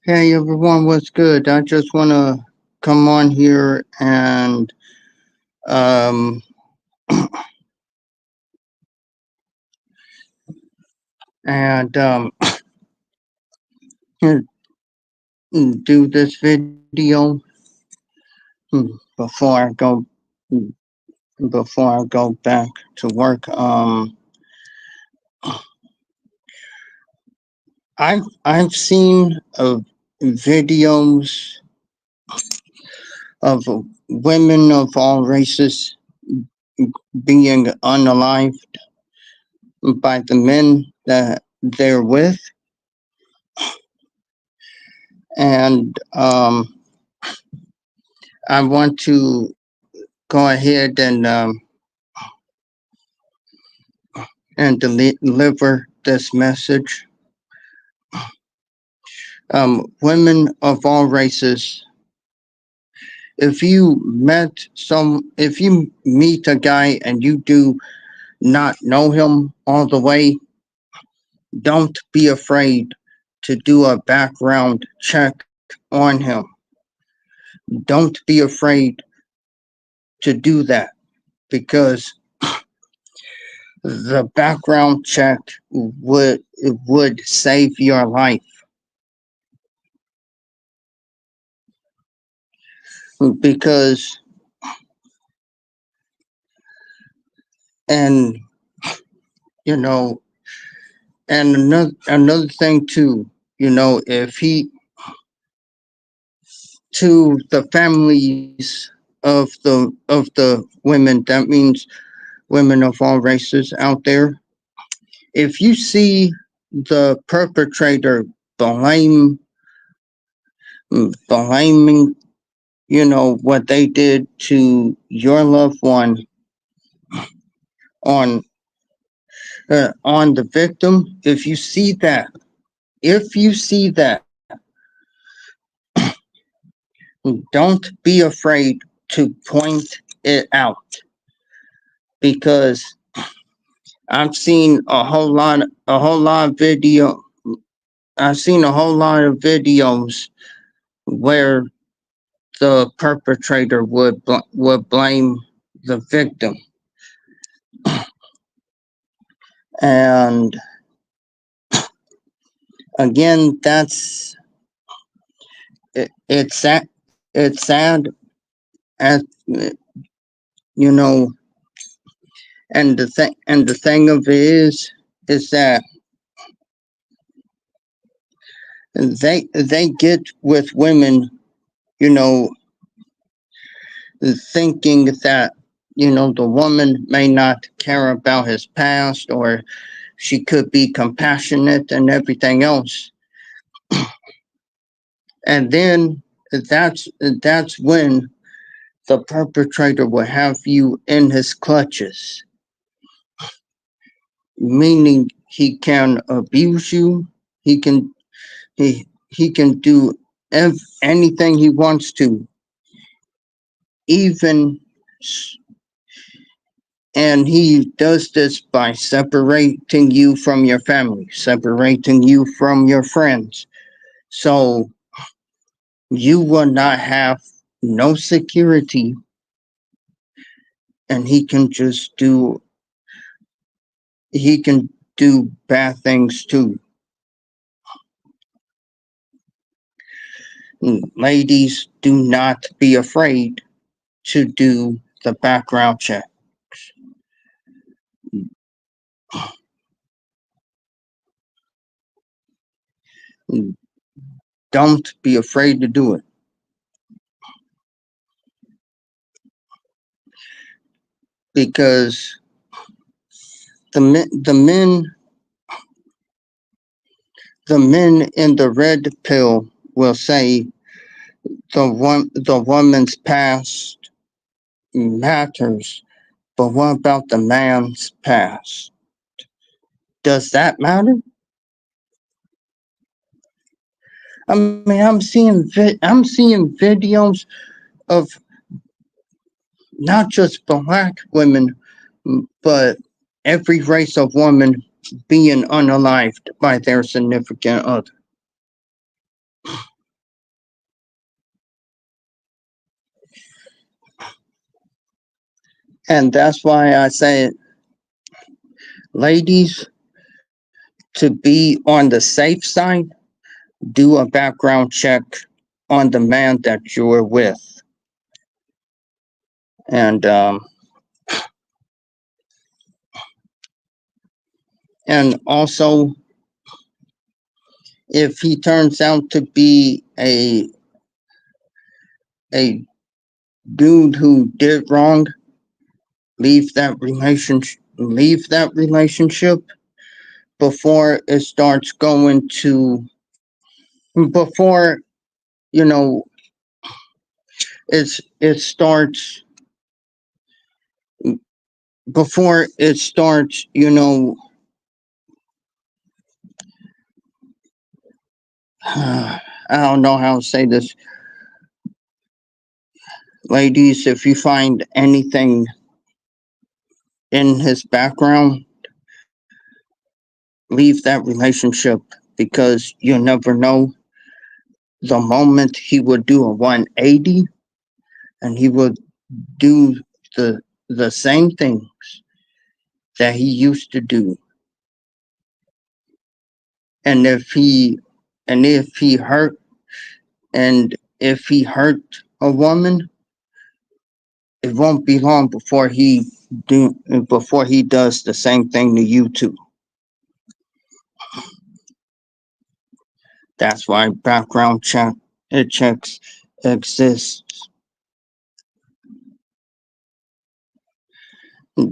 Hey everyone, what's good? I just want to come on here um and do this video before I go before I go back to work. I've seen videos of women of all races being unalived by the men that they're with, and I want to go ahead and deliver this message. Women of all races, if you meet a guy and you do not know him all the way, don't be afraid to do a background check on him. Don't be afraid to do that because the background check would save your life because and you know and another thing too, if he to the families of the women, that means women of all races out there, if you see the perpetrator blame blaming what they did to your loved one on on the victim, if you see that don't be afraid to point it out because I've seen a whole lot of video. I've seen a whole lot of videos where the perpetrator would blame the victim, and again, it's sad, as you know. And the thing of it is that they get with women, you know, thinking that the woman may not care about his past, or she could be compassionate and everything else, and then that's when the perpetrator will have you in his clutches, meaning he can abuse you, he can he can do anything he wants to, even and he does this by separating you from your family, separating you from your friends. So you will not have no security, and he can do bad things too. Ladies, do not be afraid to do the background check. Don't be afraid to do it because the men in the red pill will say the woman's past matters, but what about the man's past? Does that matter? I mean, I'm seeing videos of not just black women, but every race of woman being unalived by their significant other. And that's why I say, ladies, to be on the safe side, do a background check on the man that you're with. And and also, if he turns out to be a dude who did wrong, leave that relationship before it starts going to before you know it starts before it starts I don't know how to say this. Ladies, if you find anything in his background, leave that relationship, because you never know. The moment he would do a 180 and he would do the same things that he used to do. And if he hurt and if he hurt a woman, it won't be long before he does the same thing to you too. That's why checks exist.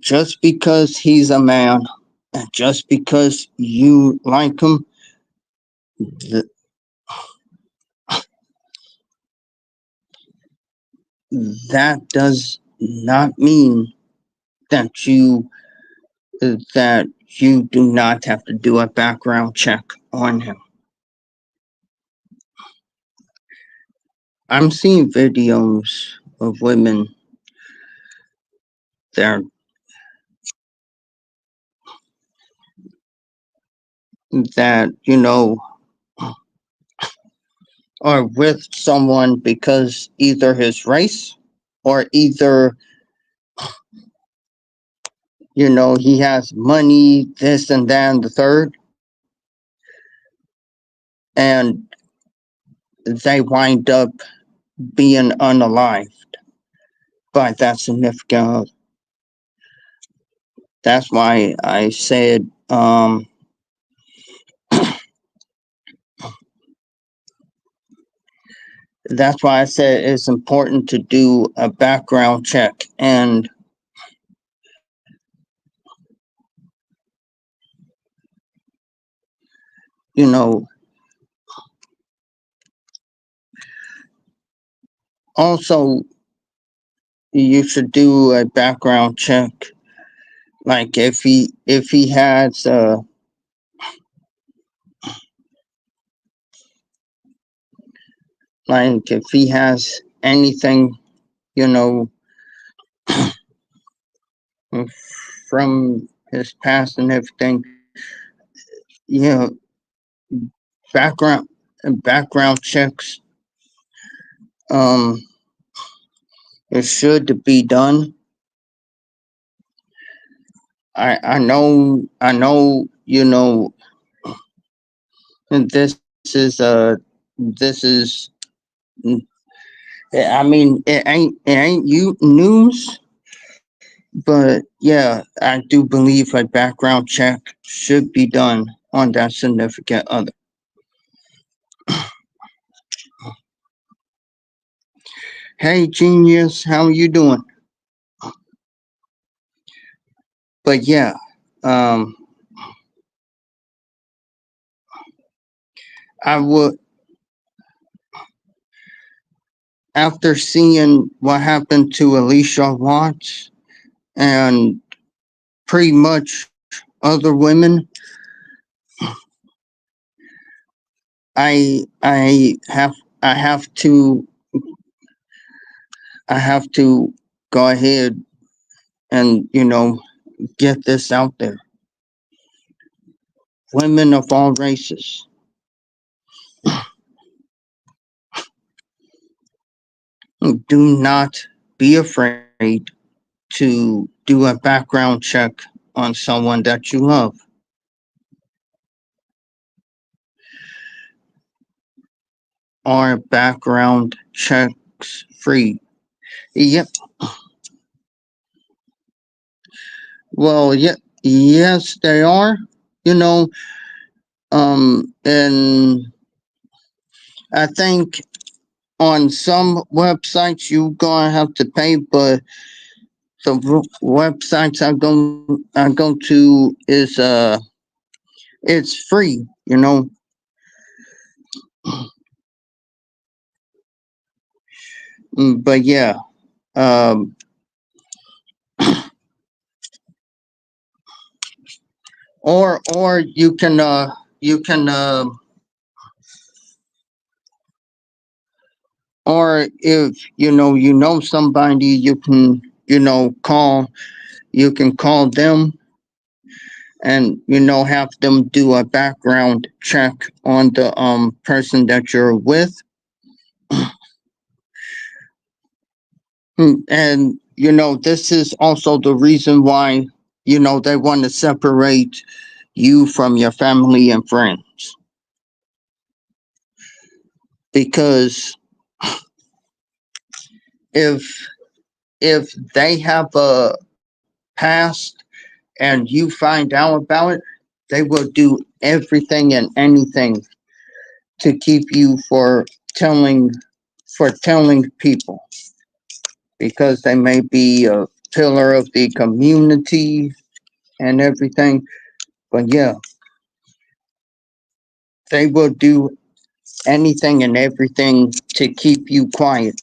Just because he's a man and just because you like him, th- that does not mean that you do not have to do a background check on him. I'm seeing videos of women that that are with someone because either his race or either he has money, this and that and the third, and they wind up being unalived by that significant other. That's why I said that's why I said it's important to do a background check. And you know also, you should do a background check, like if he has like if he has anything, you know from his past and everything. you know background background checks, um it should be done. I know this is I mean, it ain't you news, but yeah, I do believe a background check should be done on that significant other. Hey, genius, how are you doing? But yeah, um, I would, after seeing what happened to Alicia Watts and pretty much other women, I have I have to I have to go ahead and get this out there. women of all races. Do not be afraid to do a background check on someone that you love. Are background checks free? Yep. Well, yeah, yes, they are. You know, and I think on some websites you gonna have to pay, but the websites I go to is it's free. But yeah, um, or you can or if you know somebody, you can call them and have them do a background check on the person that you're with. And this is also the reason why they want to separate you from your family and friends, because if if they have a past and you find out about it, they will do everything and anything to keep you telling telling people, because they may be a pillar of the community and everything. But yeah, they will do anything and everything to keep you quiet,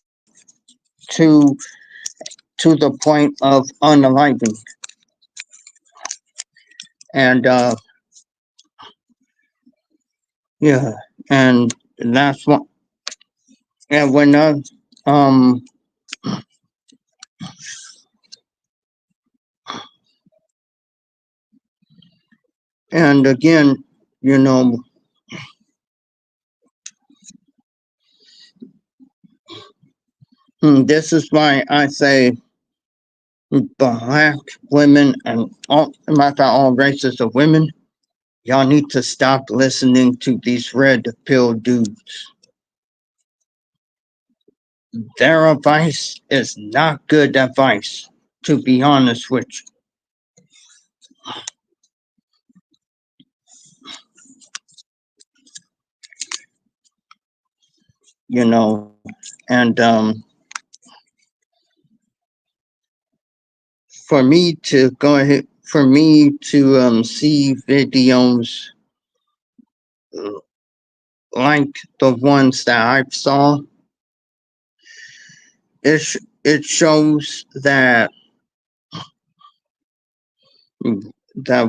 to to the point of unaliving. And yeah, and that's what. And um and again, you know, this is why I say black women and all races of women, y'all need to stop listening to these red pill dudes. Their advice is not good advice, to be honest with you. And for me to go ahead, for me to see videos like the ones that I saw, it shows that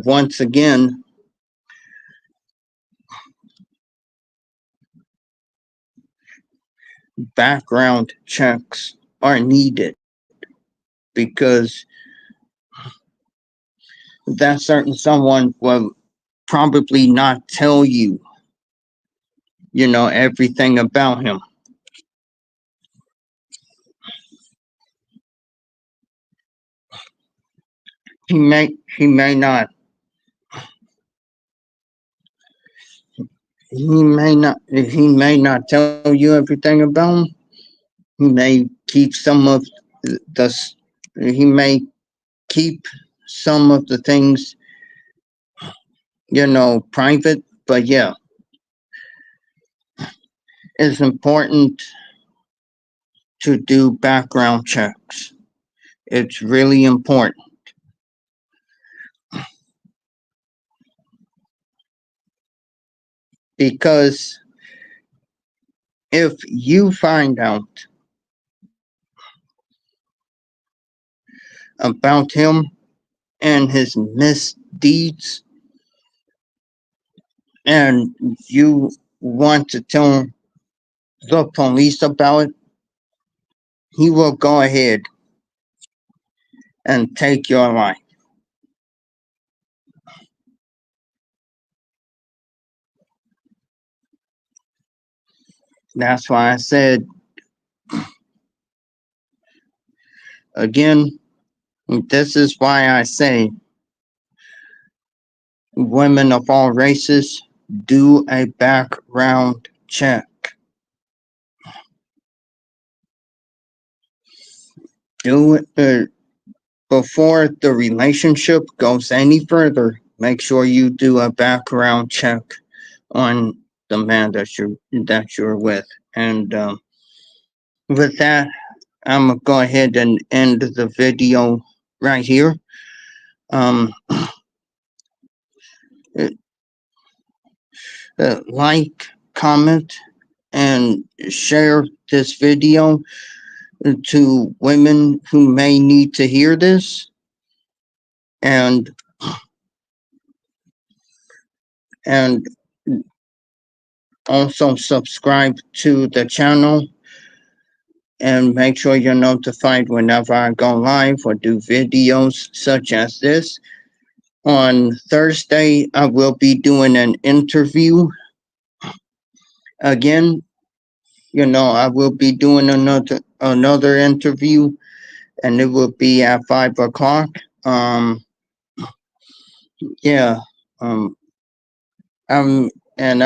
once again, background checks are needed, because that certain someone will probably not tell you, everything about him. He may not he may not tell you everything about him. He may keep some of the he may keep some of the things, private. But yeah, it's important to do background checks. It's really important, because if you find out about him and his misdeeds, and you want to tell the police about it, he will go ahead and take your life. That's why I said again, this is why I say women of all races do a background check. Do it before the relationship goes any further. Make sure you do a background check on the man that you're with. And with that, I'm gonna go ahead and end the video right here. Um, like, comment, and share this video to women who may need to hear this, and and also subscribe to the channel and make sure you're notified whenever I go live or do videos such as this. On Thursday, I will be doing an interview again. I will be doing another interview, and it will be at 5 o'clock. Yeah. Um. I'm and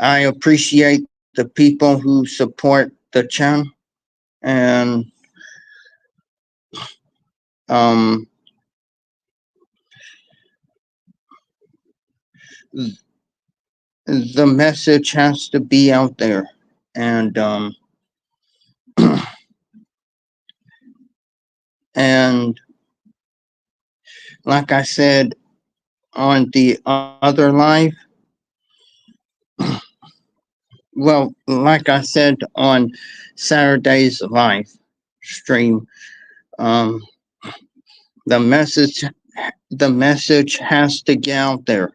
I appreciate the people who support the channel, and um. The message has to be out there, and and like I said on the other live, well, like I said on Saturday's live stream, um, the message the message has to get out there.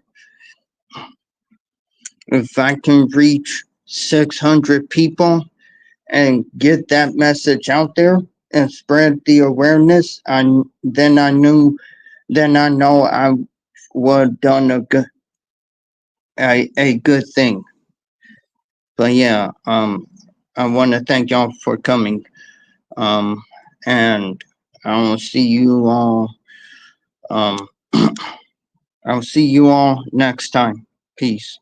If I can reach 600 people and get that message out there and spread the awareness, then I know I would done a good thing. But yeah, I want to thank y'all for coming. Um, and I'll see you all. Um, I'll see you all next time. Peace.